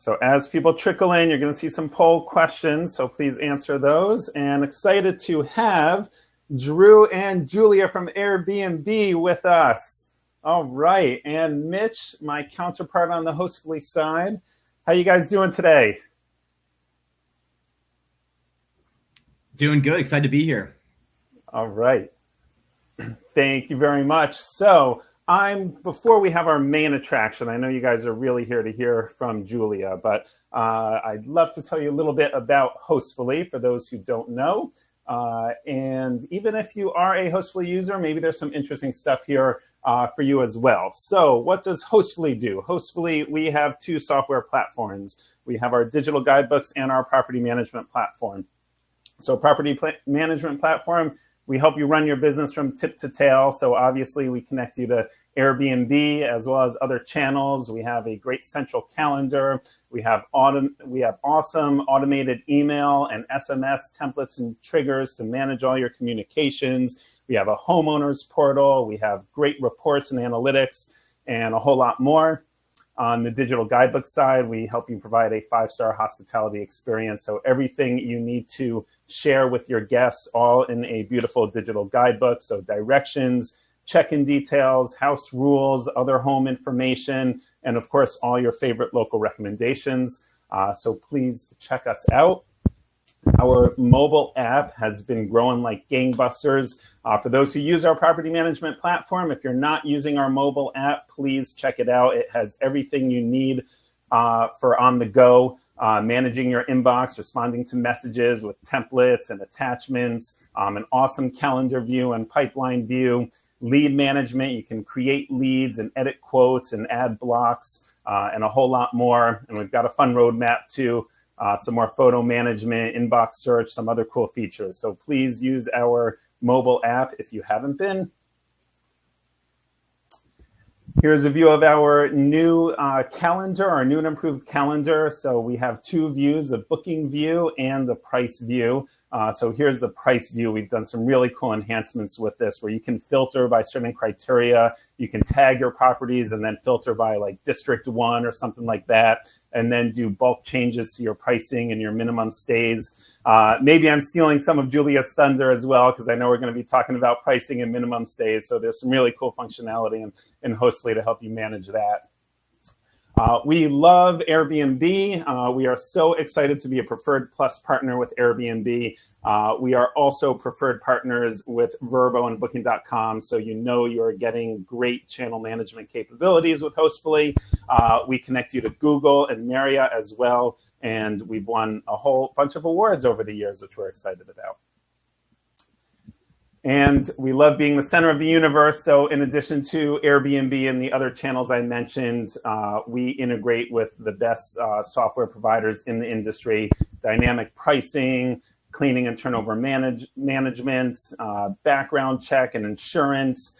So as people trickle in, you're going to see some poll questions, so please answer those. And excited to have Drew and Julia from Airbnb with us. All right, and Mitch, my counterpart on the Hostfully side. How you guys doing today? Doing good, excited to be here. All right, thank you very much. So before we have our main attraction, I know you guys are really here to hear from Julia, but I'd love to tell you a little bit about Hostfully for those who don't know. And even if you are a Hostfully user, maybe there's some interesting stuff here for you as well. So what does Hostfully do? Hostfully, we have two software platforms. We have our digital guidebooks and our property management platform. So property management platform, we help you run your business from tip to tail. So obviously we connect you to Airbnb as well as other channels. We have a great central calendar. We have awesome automated email and SMS templates and triggers to manage all your communications. We have a homeowners portal. We have great reports and analytics and a whole lot more. On the digital guidebook side, we help you provide a 5-star hospitality experience. So everything you need to share with your guests, all in a beautiful digital guidebook. So directions, check-in details, house rules, other home information, and of course, all your favorite local recommendations. So please check us out. Our mobile app has been growing like gangbusters. For those who use our property management platform, if you're not using our mobile app, please check it out. It has everything you need for on the go, managing your inbox, responding to messages with templates and attachments, an awesome calendar view and pipeline view, lead management. You can create leads and edit quotes and add blocks and a whole lot more. And we've got a fun roadmap too. Some more photo management, inbox search, some other cool features. So please use our mobile app if you haven't been. Here's a view of our new calendar, our new and improved calendar. So we have two views, the booking view and the price view. So here's the price view. We've done some really cool enhancements with this where you can filter by certain criteria. You can tag your properties and then filter by like District 1 or something like that, and then do bulk changes to your pricing and your minimum stays. Maybe I'm stealing some of Julia's thunder as well, because I know we're going to be talking about pricing and minimum stays. So there's some really cool functionality in Hostfully to help you manage that. We love Airbnb. We are so excited to be a Preferred Plus partner with Airbnb. We are also preferred partners with Vrbo and Booking.com, so you know you're getting great channel management capabilities with Hostfully. We connect you to Google and Marriott as well, and we've won a whole bunch of awards over the years, which we're excited about. And we love being the center of the universe. So in addition to Airbnb and the other channels I mentioned, we integrate with the best software providers in the industry, dynamic pricing, cleaning and turnover management, background check and insurance,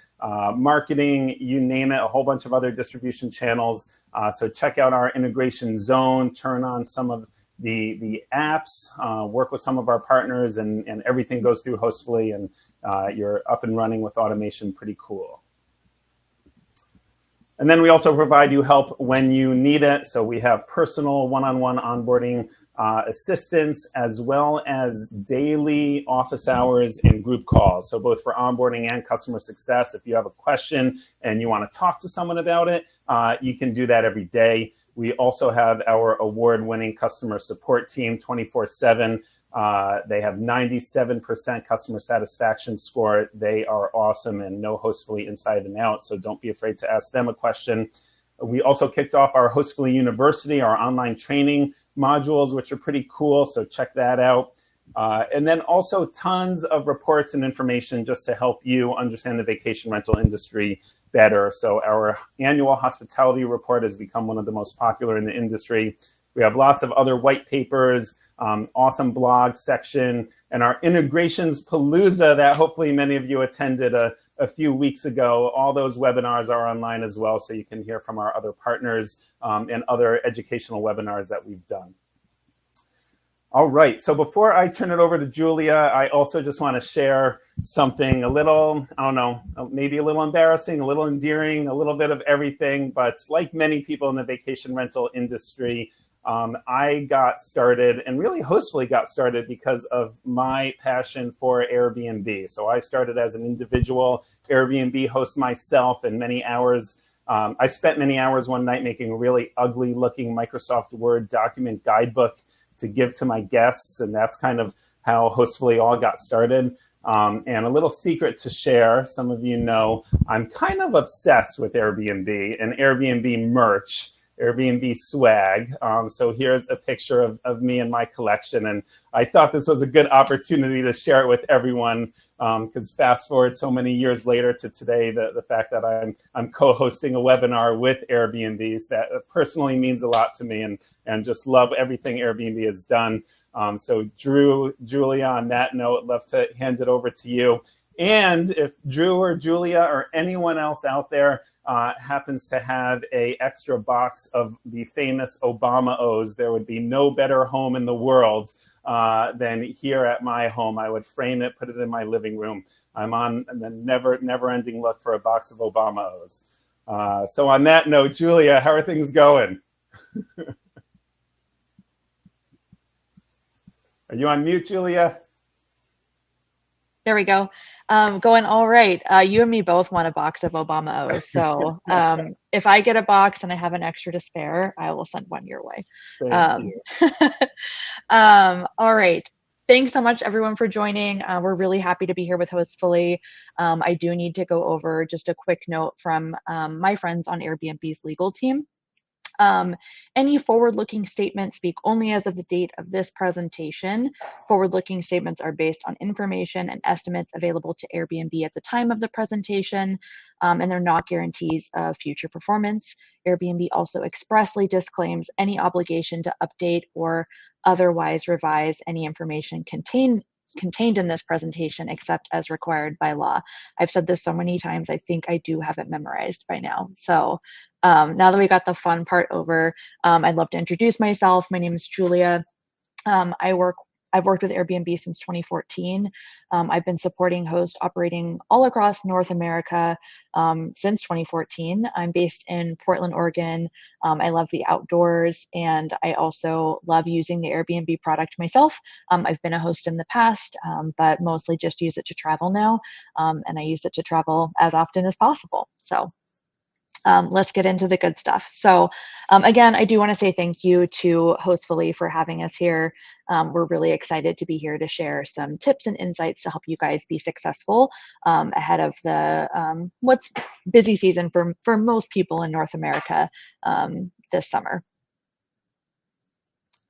marketing, you name it, a whole bunch of other distribution channels. So check out our integration zone, turn on some of the apps, work with some of our partners, and everything goes through Hostfully, and you're up and running with automation. Pretty cool. And then we also provide you help when you need it. So we have personal one-on-one onboarding assistance, as well as daily office hours and group calls. So both for onboarding and customer success. If you have a question and you want to talk to someone about it, you can do that every day. We also have our award-winning customer support team 24/7. They have 97% customer satisfaction score. They are awesome and know Hostfully inside and out, so don't be afraid to ask them a question. We also kicked off our Hostfully University, our online training modules, which are pretty cool, so check that out. And then also tons of reports and information just to help you understand the vacation rental industry better. So our annual hospitality report has become one of the most popular in the industry. We have lots of other white papers, awesome blog section, and our integrations palooza that hopefully many of you attended a few weeks ago. All those webinars are online as well, so you can hear from our other partners and other educational webinars that we've done. All right, so before I turn it over to Julia, I also just want to share something a little, I don't know, maybe a little embarrassing, a little endearing, a little bit of everything. But like many people in the vacation rental industry, I got started, and really Hostfully got started because of my passion for Airbnb. So I started as an individual Airbnb host myself, and many hours. I spent many hours one night making a really ugly looking Microsoft Word document guidebook to give to my guests, and that's kind of how Hostfully all got started. And a little secret to share, some of you know, I'm kind of obsessed with Airbnb and Airbnb merch, Airbnb swag. So here's a picture of me and my collection. And I thought this was a good opportunity to share it with everyone, because fast forward so many years later to today, the fact that I'm co-hosting a webinar with Airbnbs, that personally means a lot to me, and just love everything Airbnb has done. So Drew, Julia, on that note, love to hand it over to you. And if Drew or Julia or anyone else out there happens to have a extra box of the famous Obama O's, there would be no better home in the world than here at my home. I would frame it, put it in my living room. I'm on the never-ending look for a box of Obama O's. So on that note, Julia, how are things going? Are you on mute, Julia? There we go. Going all right. You and me both want a box of Obama O's. So if I get a box and I have an extra to spare, I will send one your way. Thank you. All right. Thanks so much, everyone, for joining. We're really happy to be here with Hostfully. I do need to go over just a quick note from my friends on Airbnb's legal team. Any forward-looking statements speak only as of the date of this presentation. Forward-looking statements are based on information and estimates available to Airbnb at the time of the presentation, and they're not guarantees of future performance. Airbnb also expressly disclaims any obligation to update or otherwise revise any information contained in this presentation except as required by law. I've said this so many times, I think I do have it memorized by now. So now that we got the fun part over, I'd love to introduce myself. My name is Julia. I've worked with Airbnb since 2014. I've been supporting hosts operating all across North America since 2014. I'm based in Portland, Oregon. I love the outdoors, and I also love using the Airbnb product myself. I've been a host in the past, but mostly just use it to travel now, and I use it to travel as often as possible. So let's get into the good stuff. So again, I do want to say thank you to Hostfully for having us here. We're really excited to be here to share some tips and insights to help you guys be successful ahead of the what's busy season for most people in North America this summer.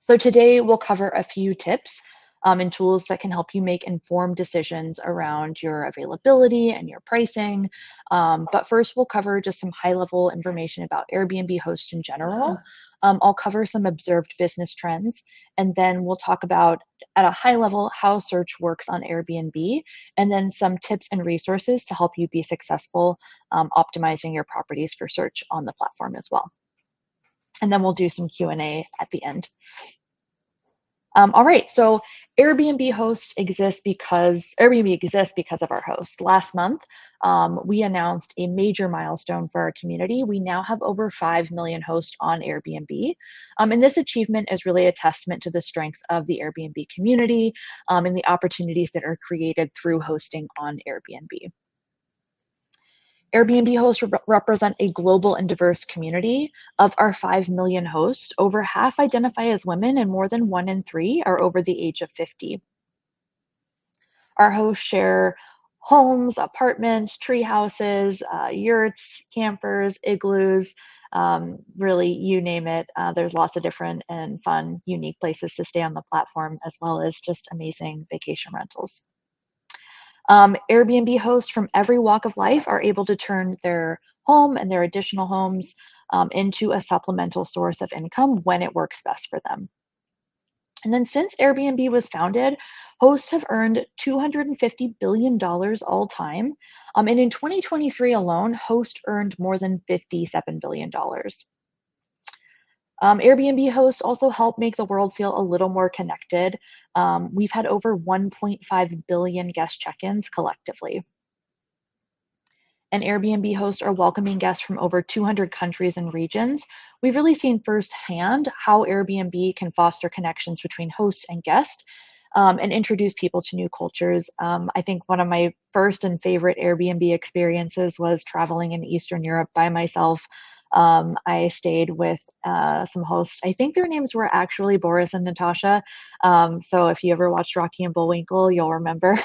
So today we'll cover a few tips and tools that can help you make informed decisions around your availability and your pricing. But first, we'll cover just some high-level information about Airbnb hosts in general. I'll cover some observed business trends, and then we'll talk about, at a high level, how search works on Airbnb, and then some tips and resources to help you be successful optimizing your properties for search on the platform as well. And then we'll do some Q&A at the end. All right, so Airbnb exists because of our hosts. Last month, we announced a major milestone for our community. We now have over 5 million hosts on Airbnb. And this achievement is really a testament to the strength of the Airbnb community and the opportunities that are created through hosting on Airbnb. Airbnb hosts represent a global and diverse community. Of our 5 million hosts, over half identify as women and more than 1 in 3 are over the age of 50. Our hosts share homes, apartments, tree houses, yurts, campers, igloos, really you name it. There's lots of different and fun, unique places to stay on the platform, as well as just amazing vacation rentals. Airbnb hosts from every walk of life are able to turn their home and their additional homes into a supplemental source of income when it works best for them. And then since Airbnb was founded, hosts have earned $250 billion all time. And in 2023 alone, hosts earned more than $57 billion. Airbnb hosts also help make the world feel a little more connected. We've had over 1.5 billion guest check-ins collectively. and Airbnb hosts are welcoming guests from over 200 countries and regions, we've really seen firsthand how Airbnb can foster connections between hosts and guests, and introduce people to new cultures. I think one of my first and favorite Airbnb experiences was traveling in Eastern Europe by myself. I stayed with some hosts. I think their names were actually Boris and Natasha. So if you ever watched Rocky and Bullwinkle, you'll remember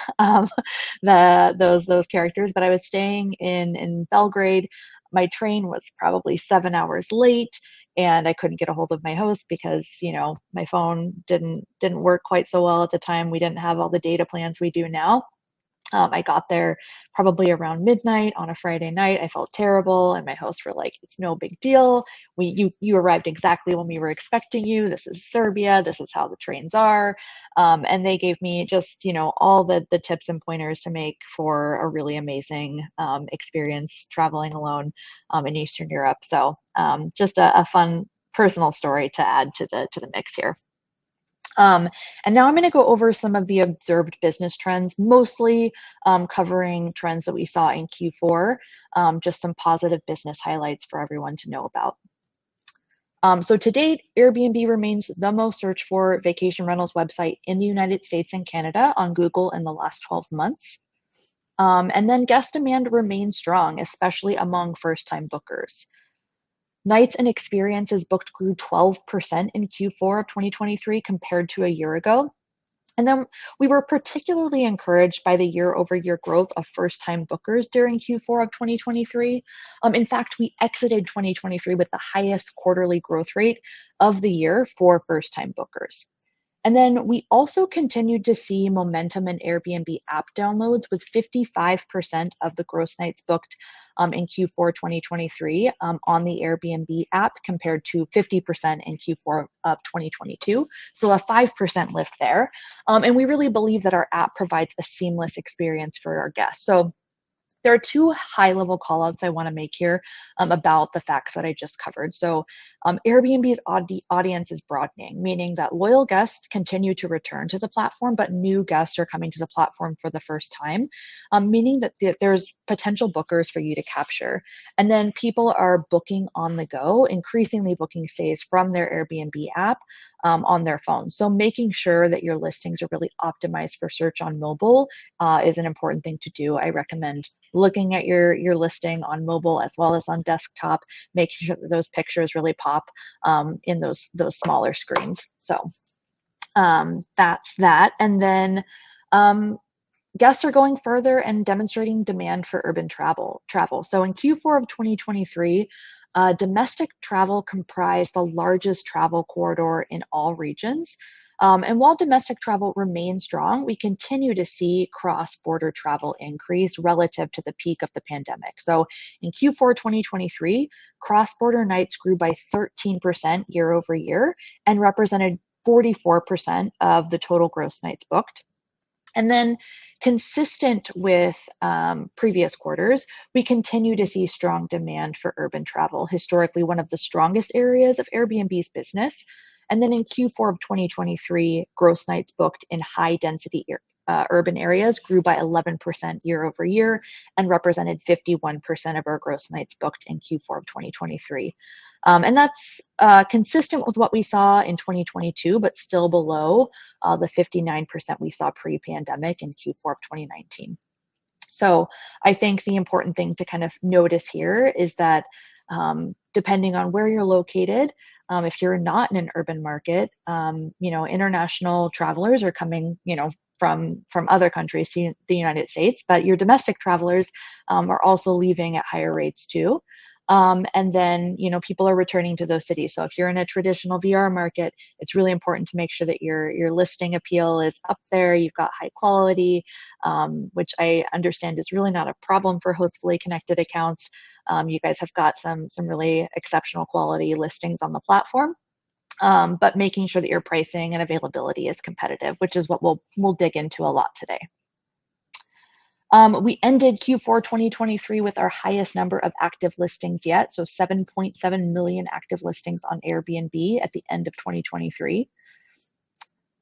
those characters. But I was staying in Belgrade. My train was probably 7 hours late, and I couldn't get a hold of my host because my phone didn't work quite so well at the time. We didn't have all the data plans we do now. I got there probably around midnight on a Friday night. I felt terrible, and my hosts were like, "It's no big deal. You arrived exactly when we were expecting you. This is Serbia. This is how the trains are," and they gave me just all the tips and pointers to make for a really amazing experience traveling alone in Eastern Europe. So just a fun personal story to add to the mix here. And now I'm going to go over some of the observed business trends, mostly covering trends that we saw in Q4, just some positive business highlights for everyone to know about. So to date, Airbnb remains the most searched for vacation rentals website in the United States and Canada on Google in the last 12 months. And then guest demand remains strong, especially among first-time bookers. Nights and experiences booked grew 12% in Q4 of 2023 compared to a year ago. And then we were particularly encouraged by the year-over-year growth of first-time bookers during Q4 of 2023. In fact, we exited 2023 with the highest quarterly growth rate of the year for first-time bookers. And then we also continued to see momentum in Airbnb app downloads, with 55% of the gross nights booked in Q4 2023 on the Airbnb app, compared to 50% in Q4 of 2022. So a 5% lift there. And we really believe that our app provides a seamless experience for our guests. So there are two high-level callouts I want to make here about the facts that I just covered. So Airbnb's audience is broadening, meaning that loyal guests continue to return to the platform, but new guests are coming to the platform for the first time, meaning that there's potential bookers for you to capture. And then people are booking on the go, increasingly booking stays from their Airbnb app on their phone. So making sure that your listings are really optimized for search on mobile is an important thing to do. I recommend looking at your listing on mobile as well as on desktop, making sure that those pictures really pop in those smaller screens. So that's that. And then guests are going further and demonstrating demand for urban travel. So in Q4 of 2023, domestic travel comprised the largest travel corridor in all regions. And while domestic travel remains strong, we continue to see cross-border travel increase relative to the peak of the pandemic. So in Q4 2023, cross-border nights grew by 13% year over year and represented 44% of the total gross nights booked. And then, consistent with previous quarters, we continue to see strong demand for urban travel, historically one of the strongest areas of Airbnb's business. And then in Q4 of 2023, gross nights booked in high density urban areas grew by 11% year over year and represented 51% of our gross nights booked in Q4 of 2023. And that's consistent with what we saw in 2022, but still below the 59% we saw pre-pandemic in Q4 of 2019. So I think the important thing to kind of notice here is that depending on where you're located, if you're not in an urban market, international travelers are coming, from other countries to the United States, but your domestic travelers are also leaving at higher rates too. And then, people are returning to those cities. So if you're in a traditional VR market, it's really important to make sure that your listing appeal is up there. You've got high quality, which I understand is really not a problem for Hostfully connected accounts. You guys have got some really exceptional quality listings on the platform. But making sure that your pricing and availability is competitive, which is what we'll dig into a lot today. We ended Q4 2023 with our highest number of active listings yet, so 7.7 million active listings on Airbnb at the end of 2023.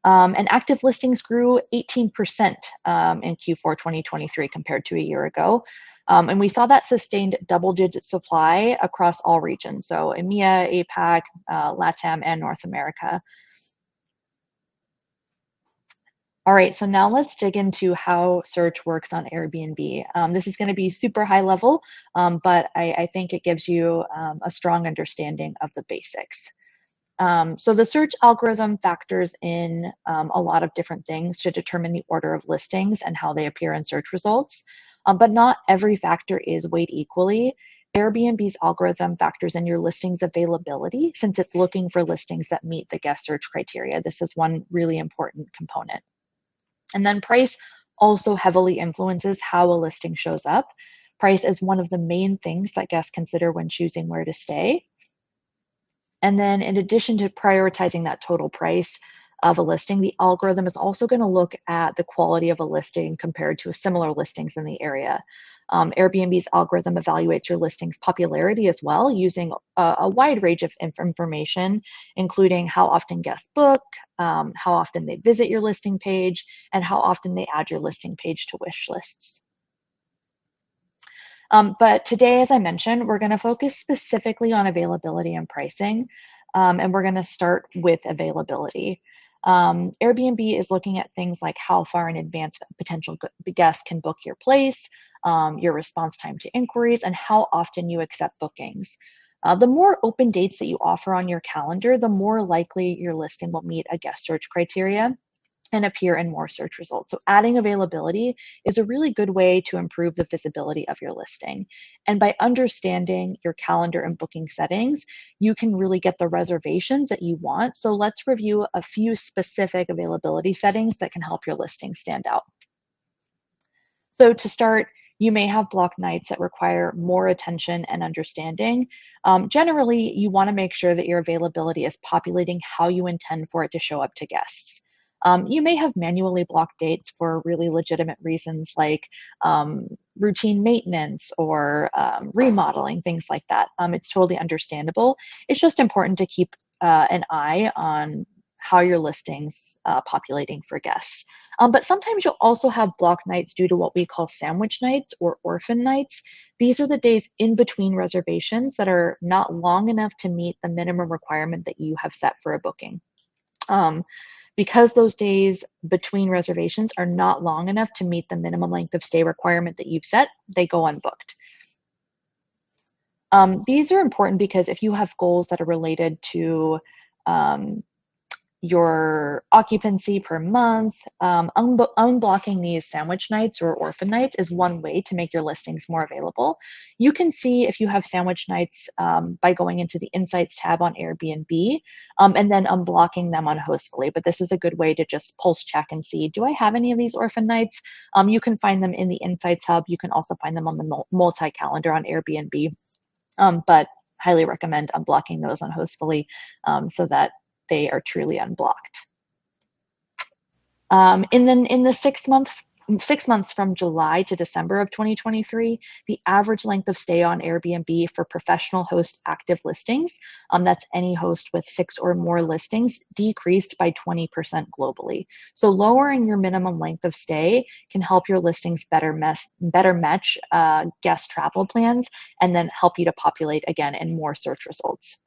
And active listings grew 18% in Q4 2023 compared to a year ago. And we saw that sustained double-digit supply across all regions, so EMEA, APAC, LATAM, and North America. All right, so now let's dig into how search works on Airbnb. This is going to be super high level, but I think it gives you a strong understanding of the basics. So the search algorithm factors in a lot of different things to determine the order of listings and how they appear in search results, but not every factor is weighed equally. Airbnb's algorithm factors in your listings availability since it's looking for listings that meet the guest search criteria. This is one really important component. And then price also heavily influences how a listing shows up. Price is one of the main things that guests consider when choosing where to stay. And then in addition to prioritizing that total price of a listing, the algorithm is also going to look at the quality of a listing compared to similar listings in the area. Airbnb's algorithm evaluates your listing's popularity as well, using a wide range of information, including how often guests book, how often they visit your listing page, and how often they add your listing page to wish lists. But today, as I mentioned, we're going to focus specifically on availability and pricing, and we're going to start with availability. Airbnb is looking at things like how far in advance a potential guest can book your place, your response time to inquiries, and how often you accept bookings. The more open dates that you offer on your calendar, the more likely your listing will meet a guest search criteria and appear in more search results. So adding availability is a really good way to improve the visibility of your listing. And by understanding your calendar and booking settings, you can really get the reservations that you want. So let's review a few specific availability settings that can help your listing stand out. So to start, you may have block nights that require more attention and understanding. Generally, you want to make sure that your availability is populating how you intend for it to show up to guests. You may have manually blocked dates for really legitimate reasons like routine maintenance or remodeling, things like that. It's totally understandable. It's just important to keep an eye on how your listings populating for guests. But sometimes you'll also have block nights due to what we call sandwich nights or orphan nights. These are the days in between reservations that are not long enough to meet the minimum requirement that you have set for a booking. Because those days between reservations are not long enough to meet the minimum length of stay requirement that you've set, they go unbooked. These are important because if you have goals that are related to your occupancy per month, unblocking these sandwich nights or orphan nights is one way to make your listings more available. You can see if you have sandwich nights by going into the Insights tab on Airbnb and then unblocking them on Hostfully. But this is a good way to just pulse check and see, do I have any of these orphan nights? You can find them in the Insights hub. You can also find them on the multi-calendar on Airbnb. But highly recommend unblocking those on Hostfully so that they are truly unblocked. In the 6 months from July to December of 2023, the average length of stay on Airbnb for professional host active listings, that's any host with 6 or more listings, decreased by 20% globally. So lowering your minimum length of stay can help your listings better match guest travel plans and then help you to populate again in more search results.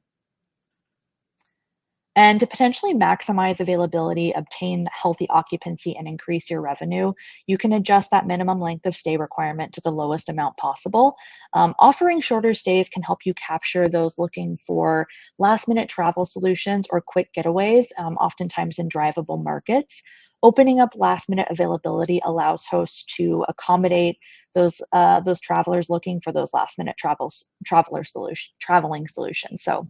And to potentially maximize availability, obtain healthy occupancy, and increase your revenue, you can adjust that minimum length of stay requirement to the lowest amount possible. Offering shorter stays can help you capture those looking for last-minute travel solutions or quick getaways, oftentimes in drivable markets. Opening up last-minute availability allows hosts to accommodate those travelers looking for those last-minute traveling solutions. So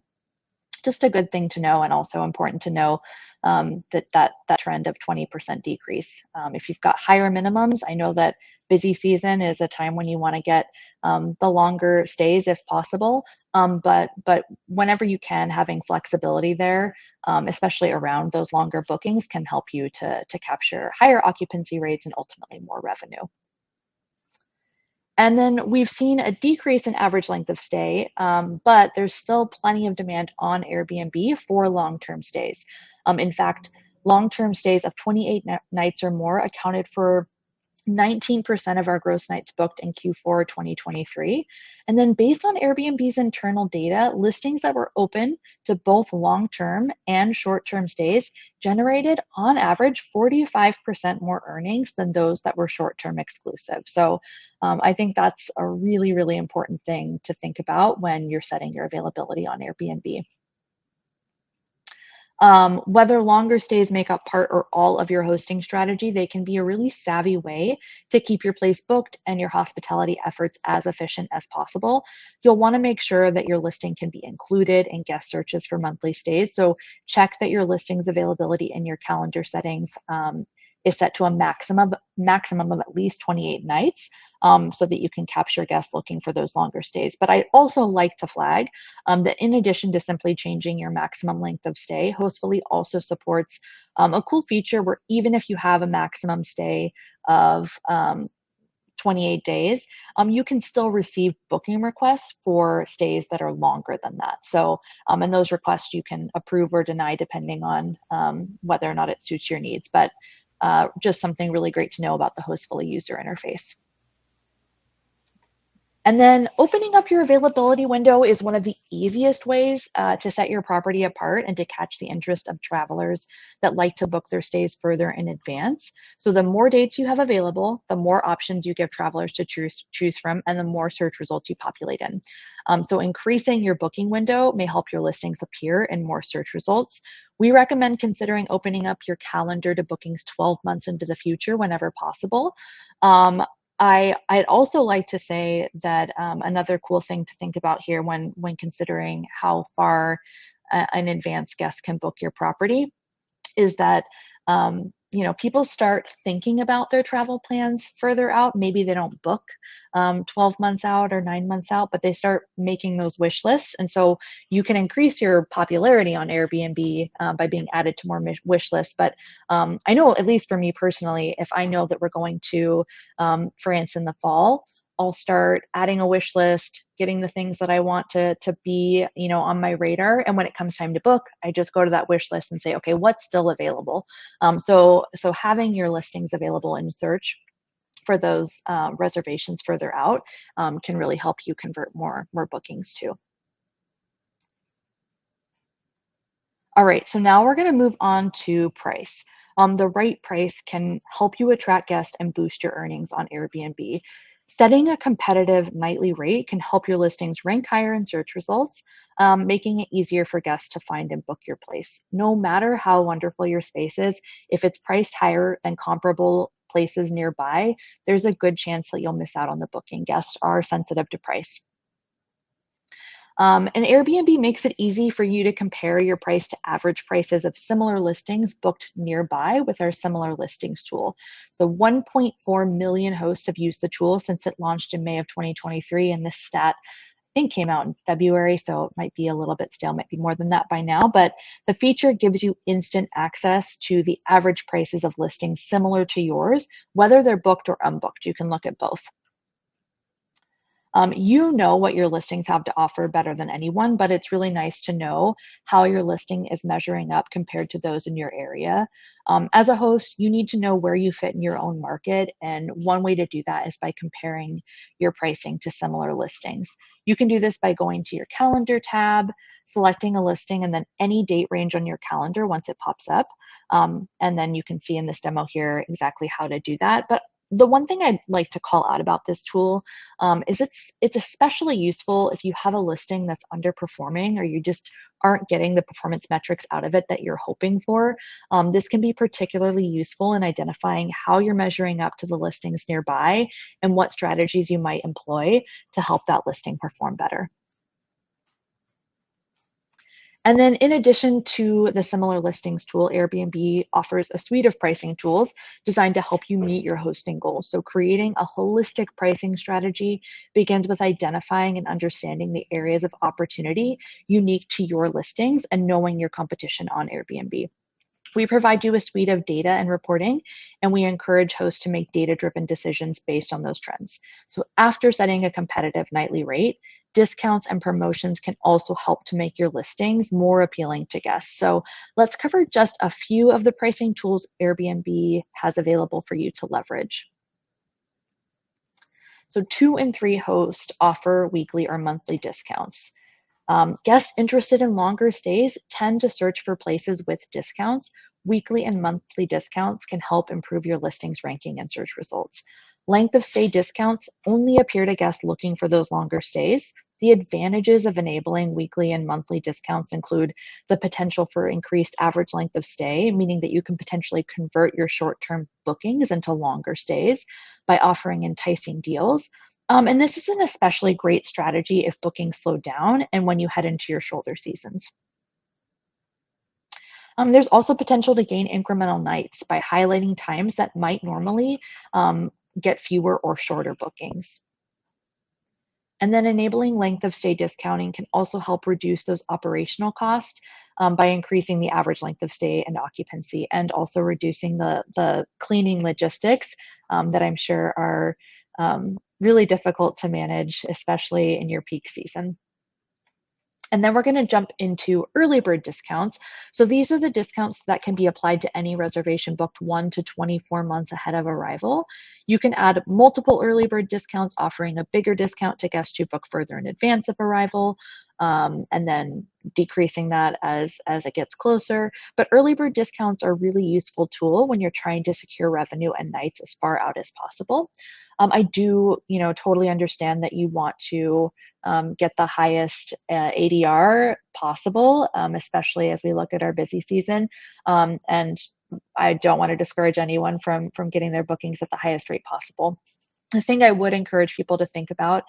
just a good thing to know, and also important to know that trend of 20% decrease. If you've got higher minimums, I know that busy season is a time when you want to get the longer stays if possible, but whenever you can, having flexibility there, especially around those longer bookings, can help you to capture higher occupancy rates and ultimately more revenue. And then we've seen a decrease in average length of stay, but there's still plenty of demand on Airbnb for long-term stays. In fact, long-term stays of 28 nights or more accounted for 19% of our gross nights booked in Q4 2023. And then based on Airbnb's internal data, listings that were open to both long-term and short-term stays generated on average 45% more earnings than those that were short-term exclusive. So I think that's a really, really important thing to think about when you're setting your availability on Airbnb. Whether longer stays make up part or all of your hosting strategy, they can be a really savvy way to keep your place booked and your hospitality efforts as efficient as possible. You'll want to make sure that your listing can be included in guest searches for monthly stays. So check that your listing's availability in your calendar settings is set to a maximum of at least 28 nights, so that you can capture guests looking for those longer stays. But I also like to flag that in addition to simply changing your maximum length of stay, Hostfully also supports a cool feature where even if you have a maximum stay of 28 days, you can still receive booking requests for stays that are longer than that. So, and those requests you can approve or deny depending on whether or not it suits your needs. But just something really great to know about the Hostfully user interface. And then opening up your availability window is one of the easiest ways to set your property apart and to catch the interest of travelers that like to book their stays further in advance. So the more dates you have available, the more options you give travelers to choose from, and the more search results you populate in. So increasing your booking window may help your listings appear in more search results. We recommend considering opening up your calendar to bookings 12 months into the future whenever possible. I'd also like to say that another cool thing to think about here when considering how far in advance guests can book your property is that people start thinking about their travel plans further out. Maybe they don't book 12 months out or 9 months out, but they start making those wish lists. And so you can increase your popularity on Airbnb by being added to more wish lists. But I know, at least for me personally, if I know that we're going to France in the fall, I'll start adding a wish list, getting the things that I want to be, on my radar. And when it comes time to book, I just go to that wish list and say, okay, what's still available? So having your listings available in search for those reservations further out can really help you convert more bookings too. All right, so now we're going to move on to price. The right price can help you attract guests and boost your earnings on Airbnb. Setting a competitive nightly rate can help your listings rank higher in search results, making it easier for guests to find and book your place. No matter how wonderful your space is, if it's priced higher than comparable places nearby, there's a good chance that you'll miss out on the booking. Guests are sensitive to price. And Airbnb makes it easy for you to compare your price to average prices of similar listings booked nearby with our similar listings tool. So 1.4 million hosts have used the tool since it launched in May of 2023, and this stat I think came out in February, so it might be a little bit stale, might be more than that by now, but the feature gives you instant access to the average prices of listings similar to yours, whether they're booked or unbooked. You can look at both. You know what your listings have to offer better than anyone, but it's really nice to know how your listing is measuring up compared to those in your area. As a host, you need to know where you fit in your own market, and one way to do that is by comparing your pricing to similar listings. You can do this by going to your calendar tab, selecting a listing, and then any date range on your calendar once it pops up. And then you can see in this demo here exactly how to do that. But the one thing I'd like to call out about this tool is it's especially useful if you have a listing that's underperforming or you just aren't getting the performance metrics out of it that you're hoping for. This can be particularly useful in identifying how you're measuring up to the listings nearby and what strategies you might employ to help that listing perform better. And then in addition to the similar listings tool, Airbnb offers a suite of pricing tools designed to help you meet your hosting goals. So creating a holistic pricing strategy begins with identifying and understanding the areas of opportunity unique to your listings and knowing your competition on Airbnb. We provide you a suite of data and reporting, and we encourage hosts to make data-driven decisions based on those trends. So after setting a competitive nightly rate, discounts and promotions can also help to make your listings more appealing to guests. So let's cover just a few of the pricing tools Airbnb has available for you to leverage. So 2 and 3 hosts offer weekly or monthly discounts. Guests interested in longer stays tend to search for places with discounts. Weekly and monthly discounts can help improve your listing's ranking and search results. Length of stay discounts only appear to guests looking for those longer stays. The advantages of enabling weekly and monthly discounts include the potential for increased average length of stay, meaning that you can potentially convert your short-term bookings into longer stays by offering enticing deals. And this is an especially great strategy if bookings slow down and when you head into your shoulder seasons. There's also potential to gain incremental nights by highlighting times that might normally get fewer or shorter bookings. And then enabling length of stay discounting can also help reduce those operational costs by increasing the average length of stay and occupancy, and also reducing the cleaning logistics that I'm sure are really difficult to manage, especially in your peak season. And then we're going to jump into early bird discounts. So these are the discounts that can be applied to any reservation booked 1 to 24 months ahead of arrival. You can add multiple early bird discounts, offering a bigger discount to guests who book further in advance of arrival, and then decreasing that as it gets closer. But early bird discounts are a really useful tool when you're trying to secure revenue and nights as far out as possible. I do, totally understand that you want to get the highest ADR possible, especially as we look at our busy season. And I don't want to discourage anyone from getting their bookings at the highest rate possible. The thing I would encourage people to think about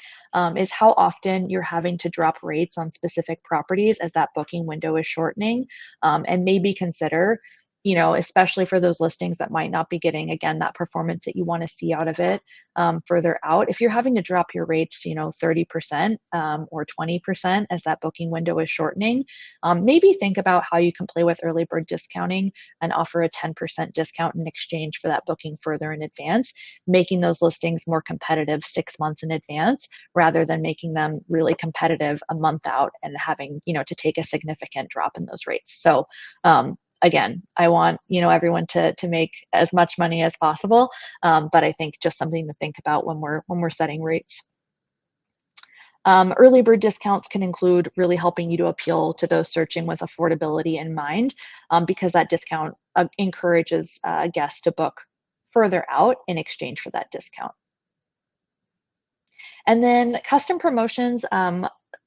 is how often you're having to drop rates on specific properties as that booking window is shortening, and maybe consider, especially for those listings that might not be getting, again, that performance that you want to see out of it further out. If you're having to drop your rates, 30% or 20% as that booking window is shortening, maybe think about how you can play with early bird discounting and offer a 10% discount in exchange for that booking further in advance, making those listings more competitive 6 months in advance rather than making them really competitive a month out and having, to take a significant drop in those rates. So again, I want everyone to make as much money as possible, but I think just something to think about when we're setting rates. Early bird discounts can include really helping you to appeal to those searching with affordability in mind, because that discount encourages guests to book further out in exchange for that discount. And then custom promotions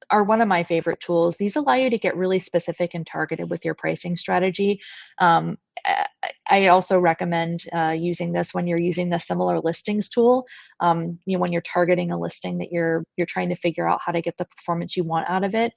are one of my favorite tools. These allow you to get really specific and targeted with your pricing strategy. I also recommend using this when you're using the similar listings tool. When you're targeting a listing that you're trying to figure out how to get the performance you want out of it.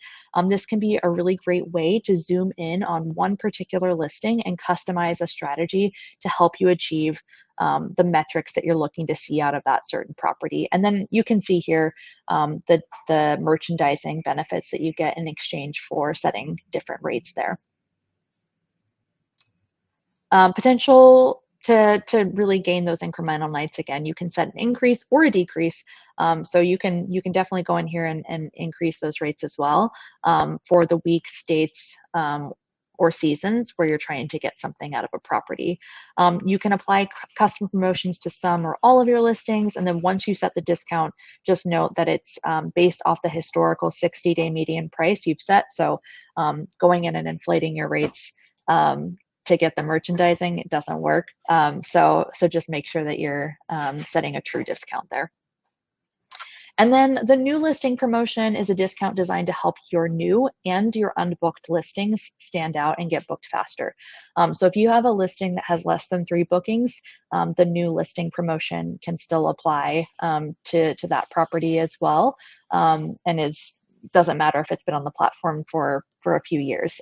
This can be a really great way to zoom in on one particular listing and customize a strategy to help you achieve the metrics that you're looking to see out of that certain property. And then you can see here the merchandising benefits that you get in exchange for setting different rates there. Potential to really gain those incremental nights. Again, you can set an increase or a decrease. So you can definitely go in here and increase those rates as well for the weeks, dates, or seasons where you're trying to get something out of a property. You can apply custom promotions to some or all of your listings, and then once you set the discount, just note that it's based off the historical 60-day median price you've set. So going in and inflating your rates to get the merchandising, it doesn't work. So just make sure that you're setting a true discount there. And then the new listing promotion is a discount designed to help your new and your unbooked listings stand out and get booked faster. So if you have a listing that has less than 3 bookings, the new listing promotion can still apply to that property as well, and doesn't matter if it's been on the platform for a few years.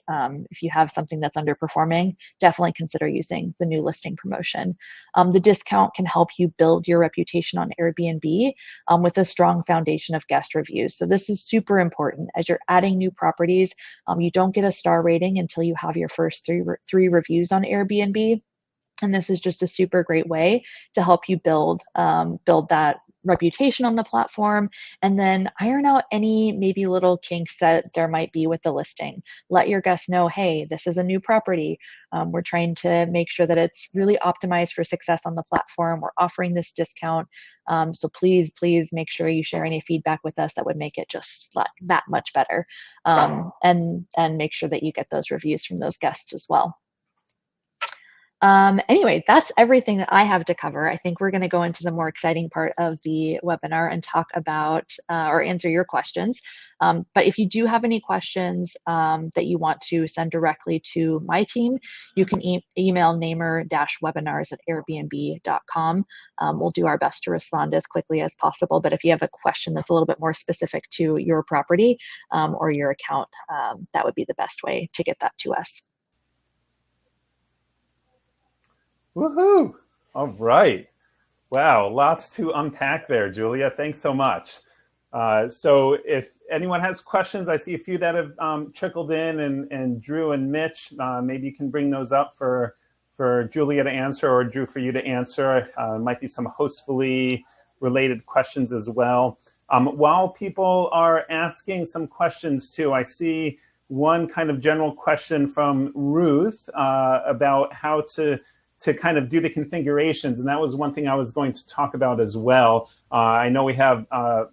If you have something that's underperforming, definitely consider using the new listing promotion. The discount can help you build your reputation on Airbnb with a strong foundation of guest reviews. So this is super important. As you're adding new properties, you don't get a star rating until you have your first three reviews on Airbnb. And this is just a super great way to help you build that reputation on the platform, and then iron out any maybe little kinks that there might be with the listing. Let your guests know, hey, this is a new property. We're trying to make sure that it's really optimized for success on the platform. We're offering this discount. So please make sure you share any feedback with us that would make it just that much better. And make sure that you get those reviews from those guests as well. Anyway, that's everything that I have to cover. I think we're going to go into the more exciting part of the webinar and talk about or answer your questions. But if you do have any questions that you want to send directly to my team, you can email namer-webinars@airbnb.com. We'll do our best to respond as quickly as possible. But if you have a question that's a little bit more specific to your property or your account, that would be the best way to get that to us. Woohoo! All right. Wow, lots to unpack there, Julia. Thanks so much. So if anyone has questions, I see a few that have trickled in, and Drew and Mitch, maybe you can bring those up for Julia to answer, or Drew for you to answer. Might be some Hostfully related questions as well. While people are asking some questions too, I see one kind of general question from Ruth about how to kind of do the configurations. And that was one thing I was going to talk about as well. I know we have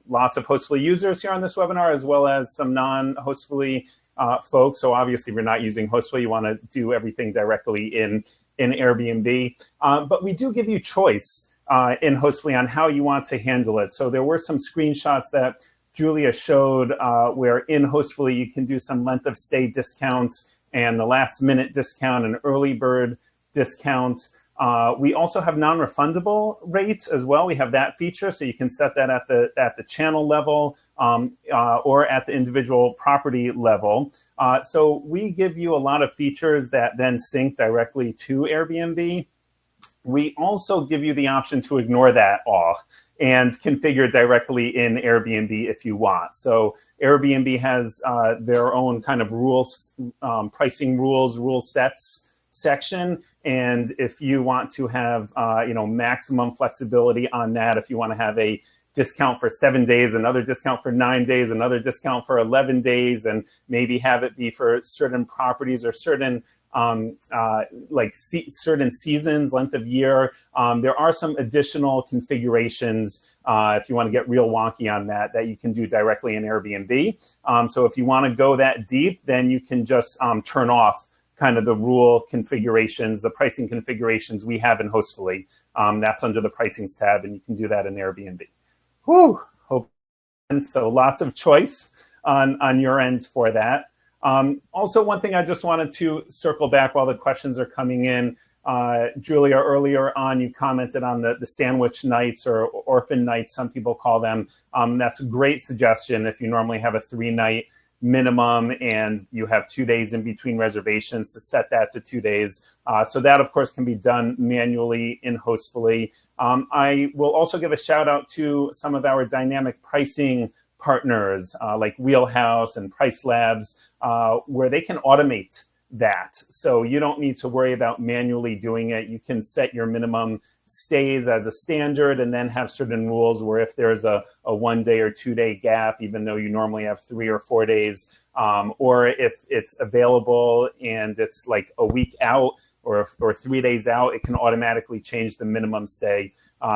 lots of Hostfully users here on this webinar, as well as some non-Hostfully folks. So obviously, if you're not using Hostfully, you want to do everything directly in Airbnb. But we do give you choice in Hostfully on how you want to handle it. So there were some screenshots that Julia showed where in Hostfully, you can do some length of stay discounts and the last minute discount and early bird discount. We also have non-refundable rates as well. We have that feature, so you can set that at the channel level or at the individual property level. So we give you a lot of features that then sync directly to Airbnb. We also give you the option to ignore that all and configure directly in Airbnb if you want. So Airbnb has their own kind of rules, pricing rules, rule sets section. And if you want to have maximum flexibility on that, if you want to have a discount for 7 days, another discount for 9 days, another discount for 11 days, and maybe have it be for certain properties or certain certain seasons, length of year, there are some additional configurations if you want to get real wonky on that you can do directly in Airbnb. So if you want to go that deep, then you can just turn off kind of the rule configurations, the pricing configurations we have in Hostfully. That's under the pricings tab, and you can do that in Airbnb. Whew, hope. And so lots of choice on your end for that. Also, one thing I just wanted to circle back while the questions are coming in. Julia, earlier on, you commented on the sandwich nights or orphan nights, some people call them. That's a great suggestion if you normally have a 3-night minimum and you have 2 days in between reservations, to set that to 2 days. So that, of course, can be done manually in Hostfully. I will also give a shout out to some of our dynamic pricing partners like Wheelhouse and Price Labs, where they can automate that. So you don't need to worry about manually doing it. You can set your minimum stays as a standard and then have certain rules where if there's a 1 day or 2 day gap, even though you normally have 3 or 4 days, or if it's available and it's like a week out or 3 days out, it can automatically change the minimum stay.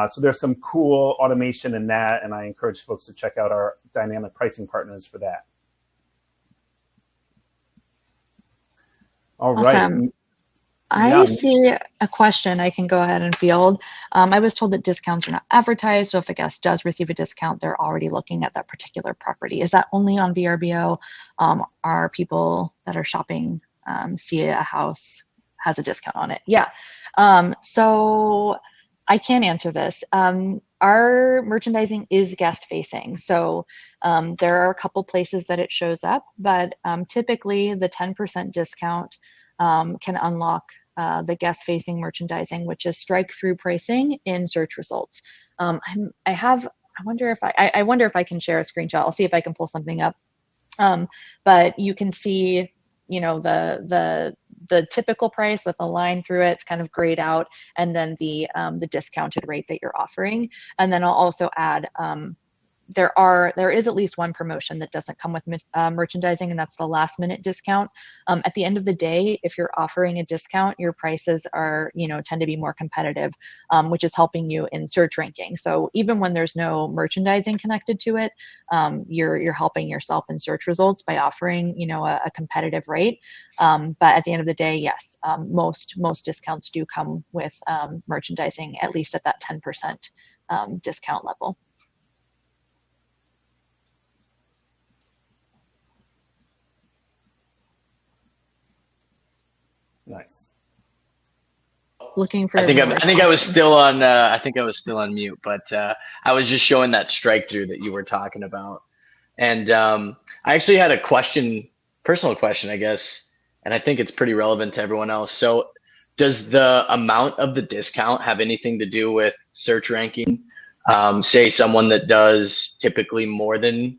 So there's some cool automation in that, and I encourage folks to check out our dynamic pricing partners for that. All Awesome. right. I see a question I can go ahead and field. I was told that discounts are not advertised, so if a guest does receive a discount, they're already looking at that particular property. Is that only on VRBO? Are people that are shopping see a house has a discount on it? Yeah. So I can answer this. Our merchandising is guest facing. So there are a couple places that it shows up, but typically the 10% discount can unlock the guest facing merchandising, which is strike through pricing in search results. I wonder if I can share a screenshot. I'll see if I can pull something up. But you can see, the the typical price with a line through it. It's kind of grayed out, and then the discounted rate that you're offering. And then I'll also add, there is at least one promotion that doesn't come with merchandising, and that's the last minute discount. At the end of the day, if you're offering a discount, your prices are, tend to be more competitive, which is helping you in search ranking. So even when there's no merchandising connected to it, you're helping yourself in search results by offering, a competitive rate. But at the end of the day, yes, most discounts do come with merchandising, at least at that 10% discount level. Nice. Looking for. I think I was still on. I think I was still on mute, but I was just showing that strike through that you were talking about, and I actually had a question, personal question, I guess, and I think it's pretty relevant to everyone else. So, does the amount of the discount have anything to do with search ranking? Say someone that does typically more than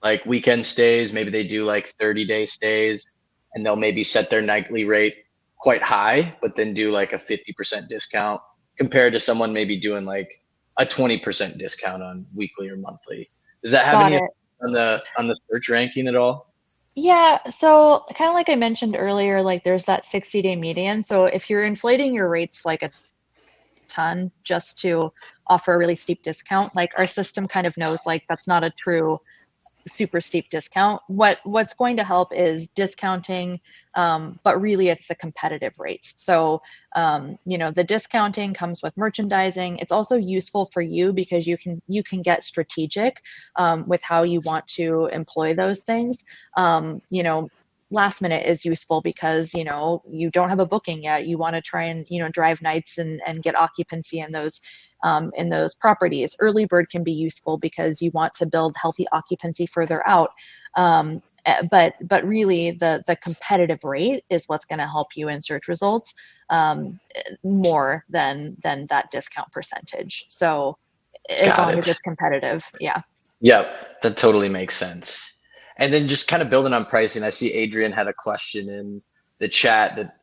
like weekend stays, maybe they do like 30-day stays, and they'll maybe set their nightly rate quite high, but then do like a 50% discount compared to someone maybe doing like a 20% discount on weekly or monthly. Does that have any on the search ranking at all? Yeah, so kind of like I mentioned earlier, like there's that 60-day median. So if you're inflating your rates like a ton just to offer a really steep discount, like our system kind of knows like that's not a true super steep discount. What's going to help is discounting, but really it's the competitive rate. So the discounting comes with merchandising. It's also useful for you because you can get strategic with how you want to employ those things. Last minute is useful because you don't have a booking yet. You want to try and drive nights and get occupancy in those properties. Early bird can be useful because you want to build healthy occupancy further out. But really the competitive rate is what's going to help you in search results more than that discount percentage. So as long as it's competitive, yeah. Yep, that totally makes sense. And then just kind of building on pricing, I see Adrian had a question in the chat that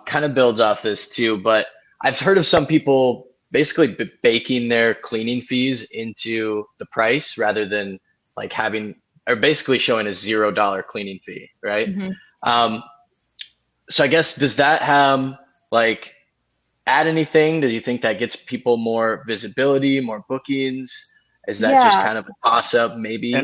kind of builds off this too. But I've heard of some people basically baking their cleaning fees into the price rather than like having or basically showing a $0 cleaning fee, right? Mm-hmm. So I guess does that like add anything? Do you think that gets people more visibility, more bookings? Is that just kind of a toss up maybe?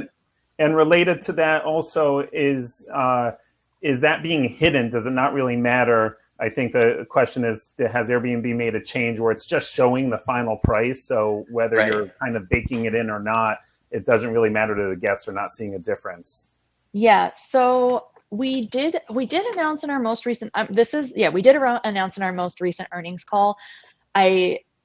And related to that also is that being hidden? Does it not really matter? I think the question is, has Airbnb made a change where it's just showing the final price? So whether you're kind of baking it in or not, it doesn't really matter to the guests or not seeing a difference. Yeah. So we did announce in our most recent. We did announce in our most recent earnings call.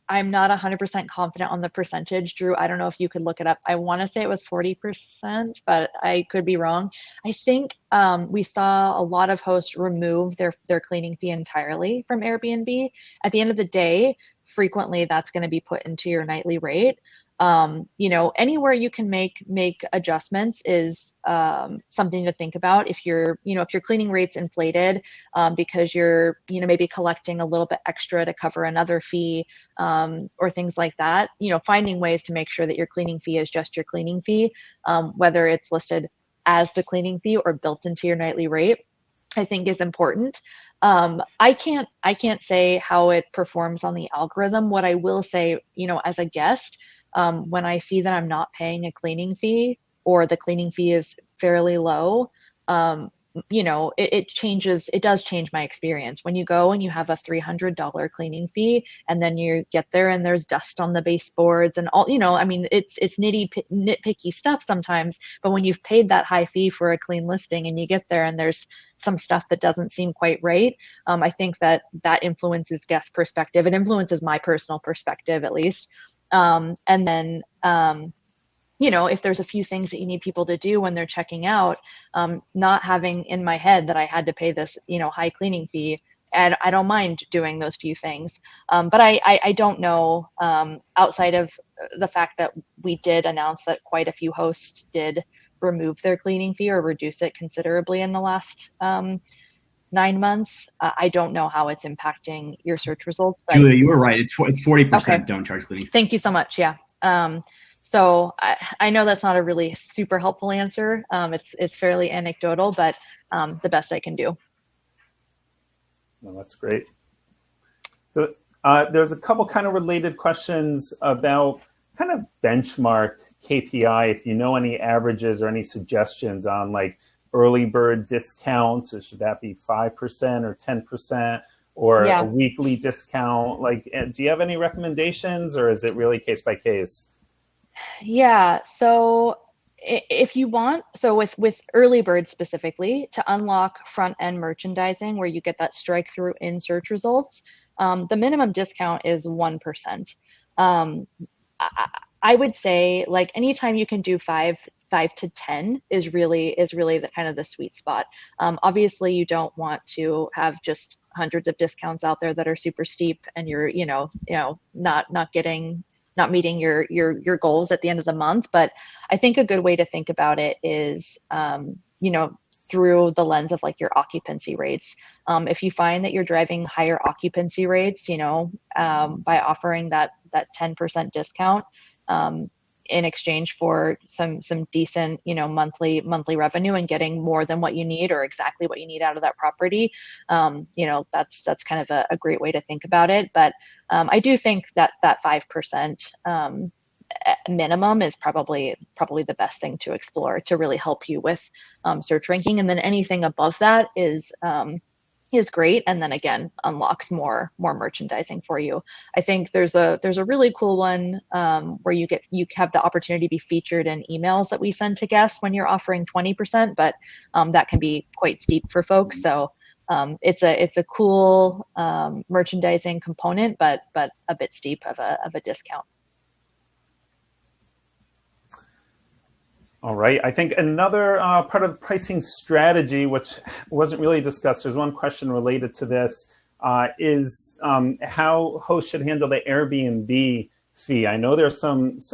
I'm not 100% confident on the percentage, Drew. I don't know if you could look it up. I want to say it was 40%, but I could be wrong. I think we saw a lot of hosts remove their cleaning fee entirely from Airbnb. At the end of the day, frequently that's going to be put into your nightly rate. Anywhere you can make adjustments is something to think about. If your cleaning rate's inflated because you're maybe collecting a little bit extra to cover another fee or things like that, finding ways to make sure that your cleaning fee is just your cleaning fee, whether it's listed as the cleaning fee or built into your nightly rate, I think is important. I can't say how it performs on the algorithm. What I will say, as a guest, when I see that I'm not paying a cleaning fee or the cleaning fee is fairly low, it does change my experience. When you go and you have a $300 cleaning fee and then you get there and there's dust on the baseboards and all, it's nitpicky stuff sometimes, but when you've paid that high fee for a clean listing and you get there and there's some stuff that doesn't seem quite right, I think that influences guest perspective. It influences my personal perspective, at least. And then, if there's a few things that you need people to do when they're checking out, not having in my head that I had to pay this, high cleaning fee, and I don't mind doing those few things. But I don't know, outside of the fact that we did announce that quite a few hosts did remove their cleaning fee or reduce it considerably in the last 9 months, I don't know how it's impacting your search results. But Julia, you were right. It's 40% okay. don't charge cleaning. Thank you so much. Yeah. So I know that's not a really super helpful answer. It's fairly anecdotal, but the best I can do. Well, that's great. So there's a couple kind of related questions about kind of benchmark KPI. If you know any averages or any suggestions on like early bird discounts, should that be 5% or 10%, or Yeah. a weekly discount? Like, do you have any recommendations, or is it really case by case? Yeah. So if you want, so with early bird specifically, to unlock front end merchandising where you get that strike through in search results, the minimum discount is 1%. I would say like anytime you can do 5 to 10 is really the kind of the sweet spot. Obviously, you don't want to have just hundreds of discounts out there that are super steep, and you're not meeting your goals at the end of the month. But I think a good way to think about it is through the lens of like your occupancy rates. If you find that you're driving higher occupancy rates, by offering that 10% discount in exchange for some decent, monthly revenue, and getting more than what you need or exactly what you need out of that property, that's kind of a great way to think about it. But I do think that 5% minimum is probably the best thing to explore to really help you with search ranking. And then anything above that is great, and then again unlocks more merchandising for you. I think there's a really cool one where you have the opportunity to be featured in emails that we send to guests when you're offering 20%, but that can be quite steep for folks. So it's a cool merchandising component, but a bit steep of a discount. All right. I think another part of the pricing strategy, which wasn't really discussed, there's one question related to this, is how hosts should handle the Airbnb fee. I know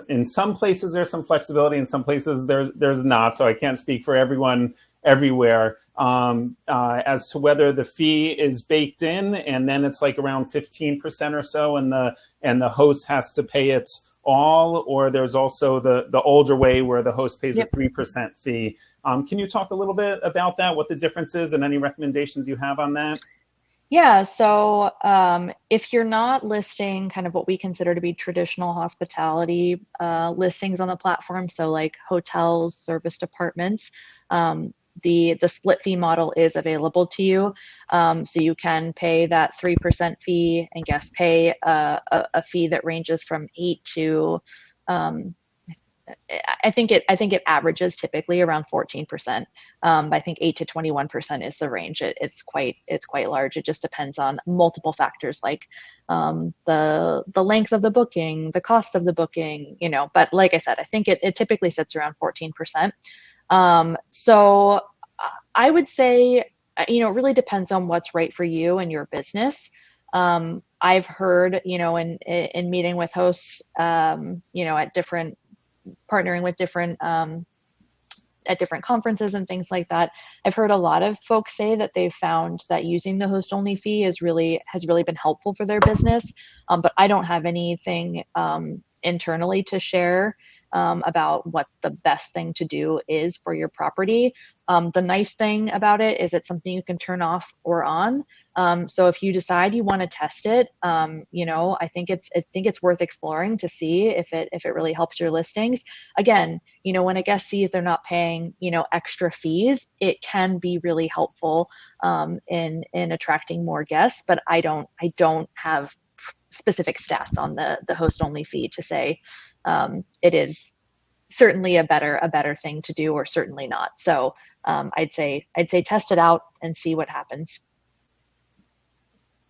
in some places there's some flexibility, in some places there's not, so I can't speak for everyone everywhere as to whether the fee is baked in and then it's like around 15% or so, and the host has to pay it all, or there's also the older way where the host pays a 3% fee. Can you talk a little bit about that, what the difference is, and any recommendations you have on that? Yeah, so if you're not listing kind of what we consider to be traditional hospitality listings on the platform, so like hotels, service departments, the split fee model is available to you. So you can pay that 3% fee, and guests pay a fee that ranges from 8 to I think it averages typically around 14%. I think 8 to 21% is the range. It's quite large. It just depends on multiple factors like the length of the booking, the cost of the booking, But like I said, I think it typically sits around 14%. So I would say, it really depends on what's right for you and your business. I've heard, in meeting with hosts, at partnering with different at different conferences and things like that, I've heard a lot of folks say that they've found that using the host only fee has really been helpful for their business. But I don't have anything internally to share about what the best thing to do is for your property. The nice thing about it is it's something you can turn off or on. So if you decide you want to test it, I think it's worth exploring to see if it really helps your listings. Again, when a guest sees they're not paying, extra fees, it can be really helpful in attracting more guests. But I don't have specific stats on the host only fee to say it is certainly a better thing to do or certainly not. So I'd say test it out and see what happens.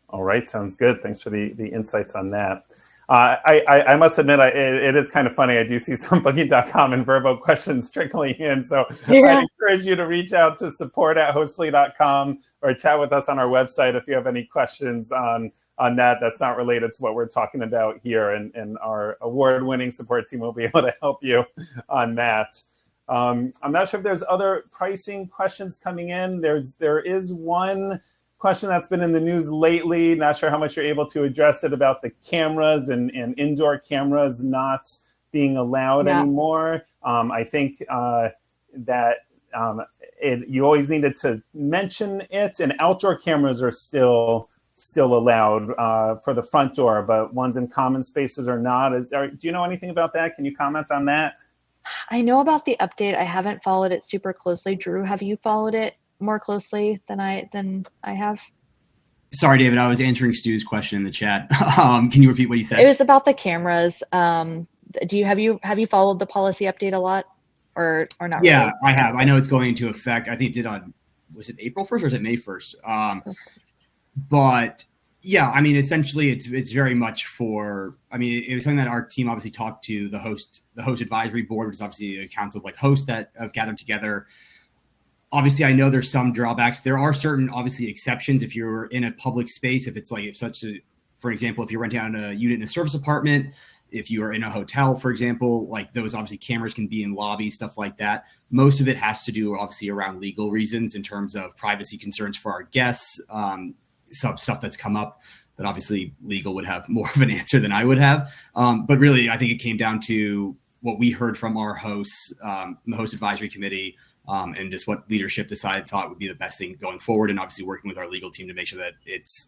All right, sounds good. Thanks for the insights on that. I must admit, it is kind of funny. I do see some Booking.com and Vrbo questions trickling in. So Yeah. I encourage you to reach out to support@hostfully.com or chat with us on our website if you have any questions on that's not related to what we're talking about here. And our award-winning support team will be able to help you on that. I'm not sure if there's other pricing questions coming in. There is one question that's been in the news lately. Not sure how much you're able to address it about the cameras and indoor cameras not being allowed anymore. I think that you always needed to mention it, and outdoor cameras are still allowed for the front door, but ones in common spaces are not. Do you know anything about that? Can you comment on that? I know about the update. I haven't followed it super closely. Drew, have you followed it more closely than I have? Sorry, David, I was answering Stu's question in the chat. Can you repeat what you said? It was about the cameras. Have you followed the policy update a lot, or not? Yeah, really? I have. I know it's going into effect. I think it did on, was it April 1st or was it May 1st? But yeah, I mean, essentially, it's very much for. I mean, it was something that our team obviously talked to the host advisory board, which is obviously a council of like hosts that have gathered together. Obviously, I know there's some drawbacks. There are certain obviously exceptions if you're in a public space. If it's like for example, if you're renting out a unit in a service apartment, if you are in a hotel, for example, like those obviously cameras can be in lobbies, stuff like that. Most of it has to do obviously around legal reasons in terms of privacy concerns for our guests. Some stuff that's come up that obviously legal would have more of an answer than I would have. But really, I think it came down to what we heard from our hosts, the host advisory committee, and just what leadership thought would be the best thing going forward. And obviously working with our legal team to make sure that it's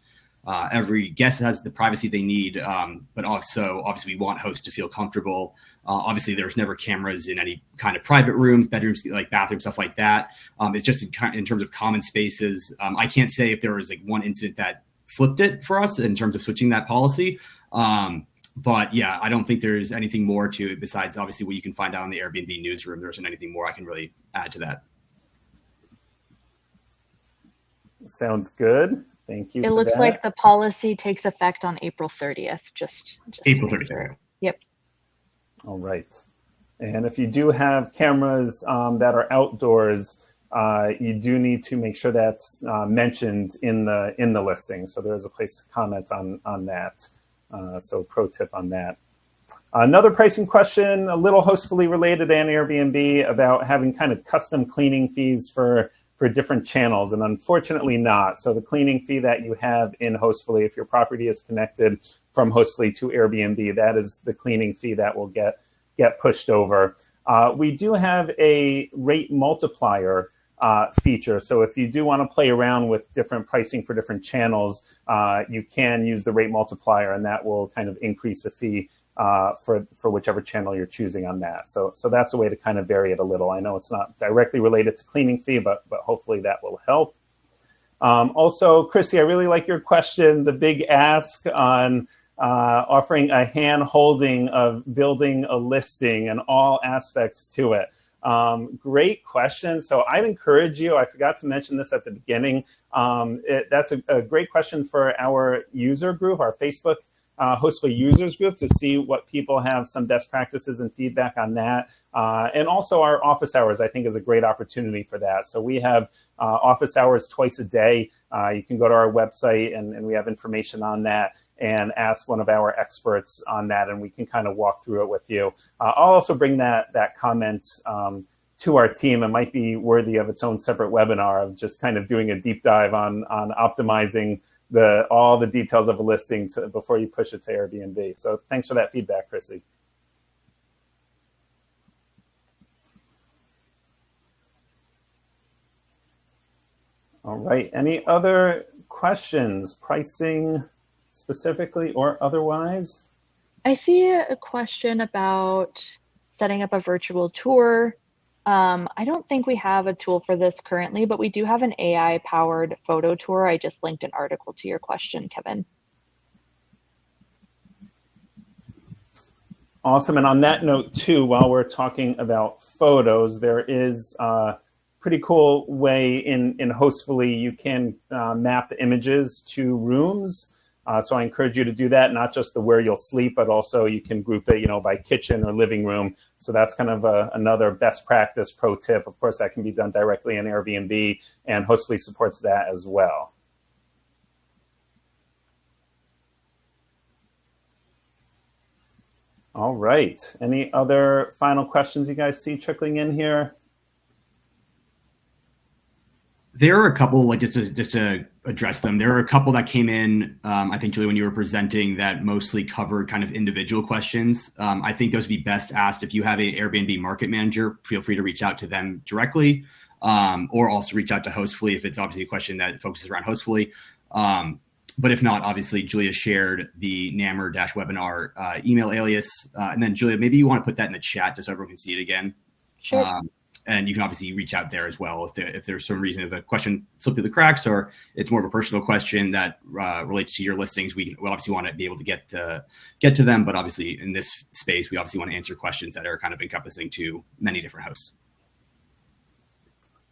every guest has the privacy they need. But also, obviously, we want hosts to feel comfortable. Obviously, there's never cameras in any kind of private rooms, bedrooms, like bathrooms, stuff like that. It's just in terms of common spaces. I can't say if there was like one incident that flipped it for us in terms of switching that policy. But yeah, I don't think there's anything more to it besides obviously what you can find out in the Airbnb newsroom. There isn't anything more I can really add to that. Sounds good. Thank you. It looks like the policy takes effect on April 30th. Just April 30th. Yep. All right. And if you do have cameras that are outdoors, you do need to make sure that's mentioned in the listing. So there is a place to comment on that. So pro tip on that. Another pricing question, a little Hostfully related and Airbnb, about having kind of custom cleaning fees for different channels, and unfortunately not. So the cleaning fee that you have in Hostfully, if your property is connected from Hostfully to Airbnb, that is the cleaning fee that will get pushed over. We do have a rate multiplier feature. So if you do want to play around with different pricing for different channels, you can use the rate multiplier, and that will kind of increase the fee for whichever channel you're choosing on that. So that's a way to kind of vary it a little. I know it's not directly related to cleaning fee, but hopefully that will help. Also, Chrissy, I really like your question, the big ask on offering a hand holding of building a listing and all aspects to it. Great question. So I'd encourage you, I forgot to mention this at the beginning, that's a great question for our user group, our Facebook Hostfully users group, to see what people have some best practices and feedback on that. And also our office hours, I think, is a great opportunity for that. So we have office hours twice a day. You can go to our website and we have information on that, and ask one of our experts on that, and we can kind of walk through it with you. I'll also bring that comment to our team. It might be worthy of its own separate webinar of just kind of doing a deep dive on optimizing all the details of a listing before you push it to Airbnb. So thanks for that feedback, Chrissy. All right, any other questions, pricing specifically or otherwise? I see a question about setting up a virtual tour. I don't think we have a tool for this currently, but we do have an AI-powered photo tour. I just linked an article to your question, Kevin. Awesome. And on that note, too, while we're talking about photos, there is a pretty cool way in Hostfully you can map the images to rooms. So I encourage you to do that, not just the where you'll sleep, but also you can group it, by kitchen or living room. So that's kind of another best practice pro tip. Of course, that can be done directly in Airbnb, and Hostfully supports that as well. All right. Any other final questions you guys see trickling in here? There are a couple, like just to address them. There are a couple that came in. I think, Julie, when you were presenting, that mostly covered kind of individual questions. I think those would be best asked if you have an Airbnb market manager. Feel free to reach out to them directly, or also reach out to Hostfully if it's obviously a question that focuses around Hostfully. But if not, obviously, Julia shared the NAMR-webinar email alias. And then, Julia, maybe you want to put that in the chat just so everyone can see it again. Sure. And you can obviously reach out there as well if there's some reason if a question slipped through the cracks or it's more of a personal question that relates to your listings. We'll obviously want to be able to get to them, but obviously in this space, we obviously want to answer questions that are kind of encompassing to many different hosts.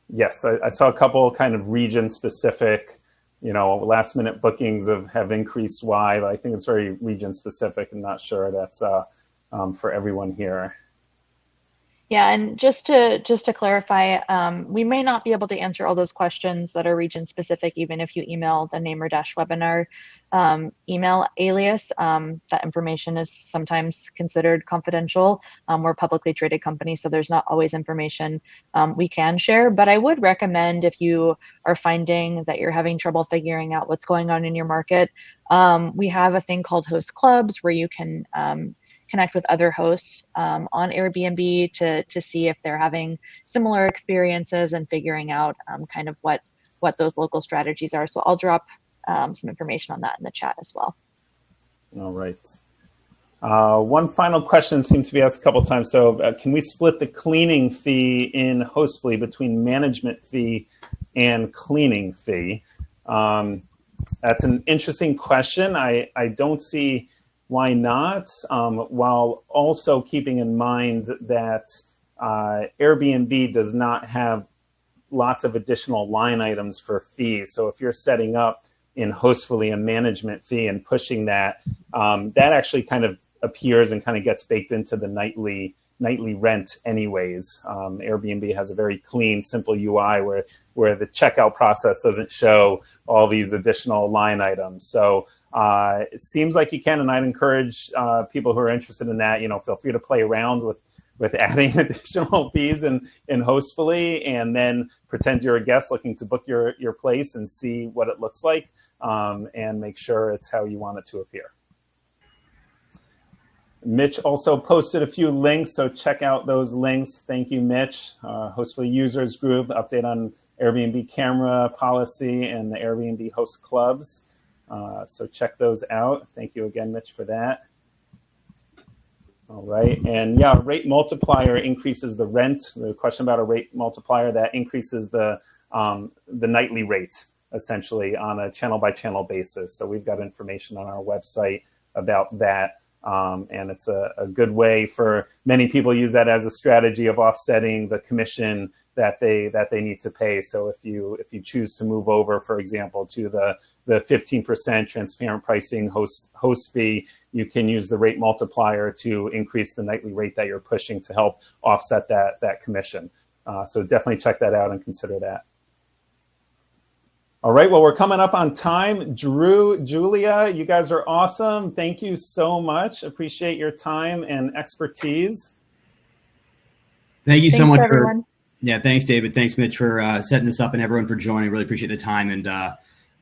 Yes, I saw a couple kind of region specific, last minute bookings have increased why, but I think it's very region specific. I'm not sure that's for everyone here. Yeah, and just to clarify, we may not be able to answer all those questions that are region specific, even if you email the NAMR-webinar email alias. That information is sometimes considered confidential. We're a publicly traded company, so there's not always information we can share. But I would recommend, if you are finding that you're having trouble figuring out what's going on in your market, we have a thing called host clubs where you can connect with other hosts on Airbnb to see if they're having similar experiences and figuring out kind of what those local strategies are. So I'll drop some information on that in the chat as well. All right. One final question seems to be asked a couple of times. So can we split the cleaning fee in Hostfully between management fee and cleaning fee? That's an interesting question. I don't see why not, while also keeping in mind that Airbnb does not have lots of additional line items for fees. So if you're setting up in Hostfully a management fee and pushing that, that actually kind of appears and kind of gets baked into the nightly rent anyways. Airbnb has a very clean, simple UI where the checkout process doesn't show all these additional line items. So it seems like you can, and I'd encourage people who are interested in that, feel free to play around with adding additional fees in Hostfully, and then pretend you're a guest looking to book your place and see what it looks like, and make sure it's how you want it to appear. Mitch also posted a few links, so check out those links. Thank you, Mitch. Hostfully users group, update on Airbnb camera policy and the Airbnb host clubs. So check those out. Thank you again, Mitch, for that. All right, and yeah, rate multiplier increases the rent. The question about a rate multiplier, that increases the nightly rate, essentially, on a channel by channel basis. So we've got information on our website about that. And it's a good way for many people use that as a strategy of offsetting the commission that they need to pay. So if you choose to move over, for example, to the 15% transparent pricing host fee, you can use the rate multiplier to increase the nightly rate that you're pushing to help offset that commission. So definitely check that out and consider that. All right, well, we're coming up on time. Drew, Julia, you guys are awesome. Thank you so much. Appreciate your time and expertise. Thank you so much everyone. Yeah, thanks, David. Thanks, Mitch, for setting this up, and everyone for joining. Really appreciate the time. And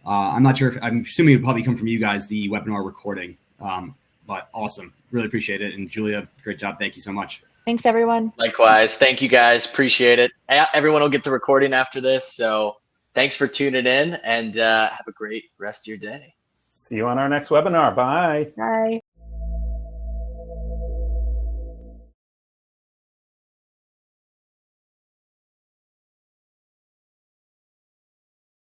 I'm not sure I'm assuming it would probably come from you guys, the webinar recording. But awesome. Really appreciate it. And Julia, great job. Thank you so much. Thanks, everyone. Likewise. Thank you, guys. Appreciate it. Everyone will get the recording after this. So thanks for tuning in, and have a great rest of your day. See you on our next webinar. Bye. Bye.